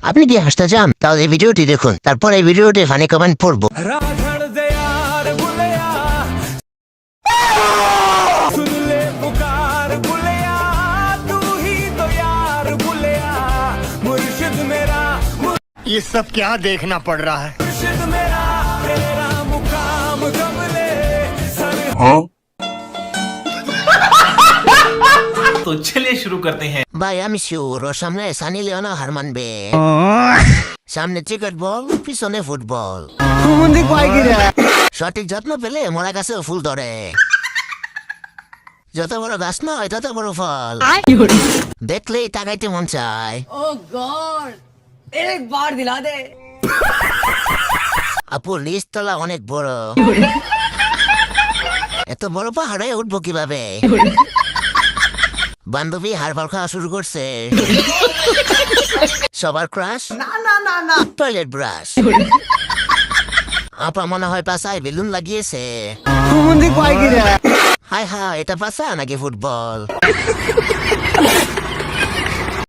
আপনি কি হাসতে চান তাহলে এই ভিডিওটি দেখুন, তারপর এই ভিডিওটি ফানি কমেন্ট পড়বো। ये सब क्या देखना पड़ रहा है? तो चलिए शुरू करते हैं। ভাই আমি শিওর ওর সামনে সানি লিওনা হার মানবে। সামনে ক্রিকেট বল, পিছনে ফুটবল। সঠিক যত্ন পেলে মরা গাছে ফুল ধরে। যত বড় গাছ নয় তত বড় ফল। দেখলেই তাকাইতে মন চায়। ओह गॉड एक बार दिला दे। আপু নিচতলা অনেক বড়। এত বড় পাহাড়ে উঠবো কিভাবে? বান্ধবী হারবার খাওয়া শুরু করছে। সবার ক্রাশ টয়লেট ব্রাশ। আপা মনে হয় পাশায় বেলুন লাগিয়েছে। হাই হাই, এটা পাশা নাকি ফুটবল?